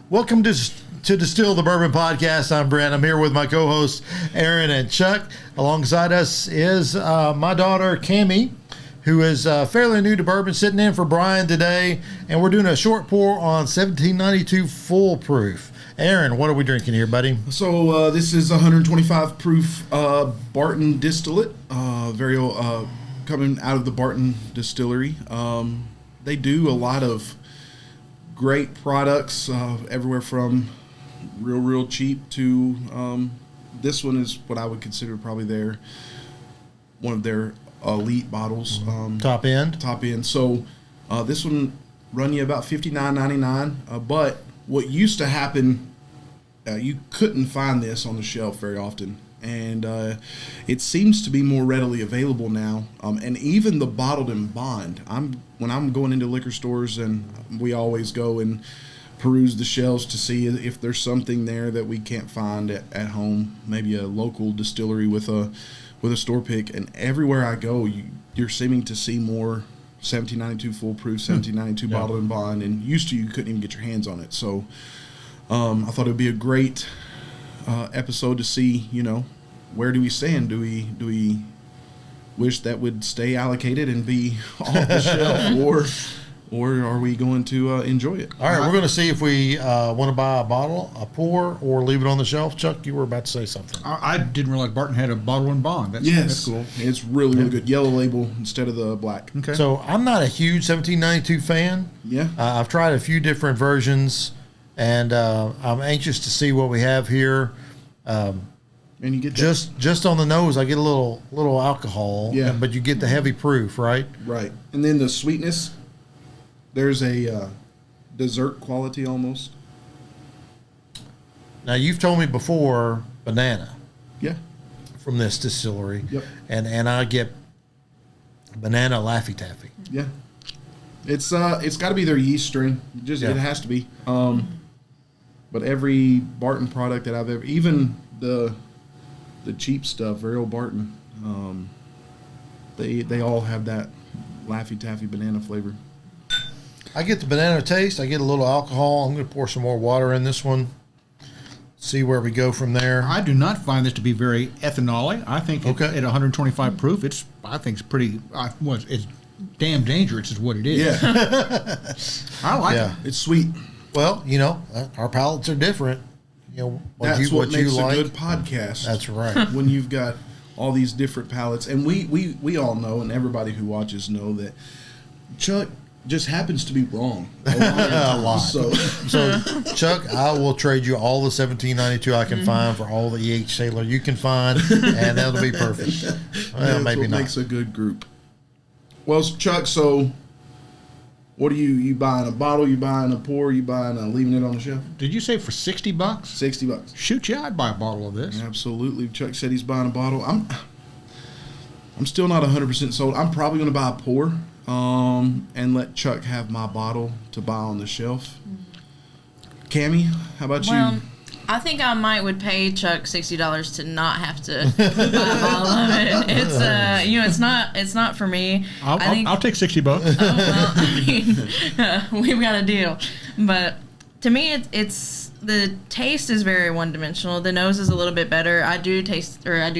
Welcome to Distilled Bourbon Podcast. I'm Brent. I'm here with my co-hosts Aaron and Chuck. Alongside us is my daughter Cammie, who is fairly new to bourbon, sitting in for Brian today, and we're doing a short pour on 1792 Full Proof. Aaron, what are we drinking here, buddy? So this is 125 proof Barton distillate, coming out of the Barton distillery. They do a lot of great products, everywhere from real cheap to this one is what I would consider probably one of their elite bottles. Top end. So this one run you about $59.99. But what used to happen, you couldn't find this on the shelf very often. And it seems to be more readily available now. And even the bottled in bond. When I'm going into liquor stores, and we always go and peruse the shelves to see if there's something there that we can't find at home. Maybe a local distillery with a store pick. And everywhere I go, you're seeming to see more 1792 Full Proof, 1792 bottled in bond. And used to, you couldn't even get your hands on it. So I thought it would be a great episode to see, where do we stand? Do we wish that would stay allocated and be off the shelf, or are we going to enjoy it? All right, we're going to see if we want to buy a bottle, a pour, or leave it on the shelf. Chuck, you were about to say something. I didn't realize Barton had a bottle and bond. That's cool. It's really good. Yellow label instead of the black. Okay. So I'm not a huge 1792 fan. Yeah. I've tried a few different versions, and I'm anxious to see what we have here. And you get just on the nose, I get a little alcohol. Yeah. But you get the heavy proof, right? Right. And then the sweetness, there's a dessert quality almost. Now, you've told me before banana. Yeah. From this distillery. Yep. And I get banana Laffy Taffy. Yeah. It's got to be their yeast strain. It has to be. But every Barton product that I've ever, even the cheap stuff, Ariel Barton, they all have that Laffy Taffy banana flavor. I get the banana taste. I get a little alcohol. I'm going to pour some more water in this one. See where we go from there. I do not find this to be very ethanol-y. I think at 125 proof, it's pretty. It's damn dangerous, is what it is. Yeah, I like it. It's sweet. Well, our palates are different. That's what makes a good podcast. That's right. When you've got all these different palates, and we all know, and everybody who watches know that Chuck just happens to be wrong a lot. So Chuck, I will trade you all the 1792 I can find for all the E.H. Taylor you can find, and that'll be perfect. Well, maybe what not. Makes a good group. Well, Chuck, so what are you buying? A bottle? You buying a pour? You buying leaving it on the shelf? Did you say for $60? $60. Shoot, yeah, I'd buy a bottle of this. Absolutely. Chuck said he's buying a bottle. I'm still not 100% sold. I'm probably going to buy a pour, and let Chuck have my bottle to buy on the shelf. Cammie, how about you? I think I would pay Chuck $60 to not have to buy a bottle of it. It's it's not for me. I'll take $60. We've got a deal. But to me, it's the taste is very one-dimensional. The nose is a little bit better. I do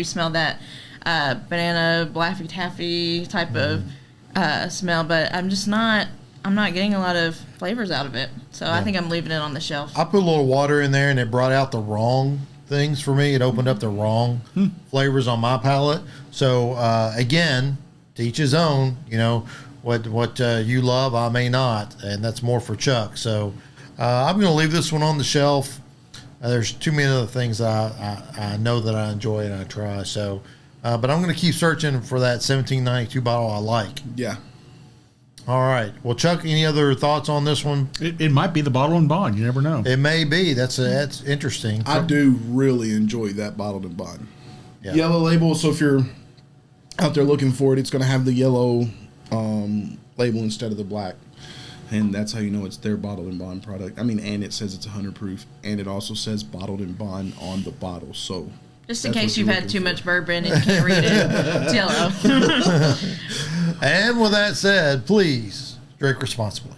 smell that banana Laffy Taffy type of smell, but I'm not getting a lot of flavors out of it. So I think I'm leaving it on the shelf. I put a little water in there, and it brought out the wrong things for me. It opened up the wrong flavors on my palate. So, again, to each his own. What you love, I may not, and that's more for Chuck. So I'm going to leave this one on the shelf. There's too many other things I know that I enjoy and I try. So, but I'm going to keep searching for that 1792 bottle I like. Yeah. All right. Well, Chuck, any other thoughts on this one? It might be the bottle and bond. You never know. It may be. That's interesting. I do really enjoy that bottled and bond. Yeah. Yellow label. So if you're out there looking for it, it's going to have the yellow label instead of the black. And that's how you know it's their bottled and bond product. And it says it's 100 proof. And it also says bottled and bond on the bottle. So just in case you've had too much bourbon and you can't read it, it's yellow. And with that said, please drink responsibly.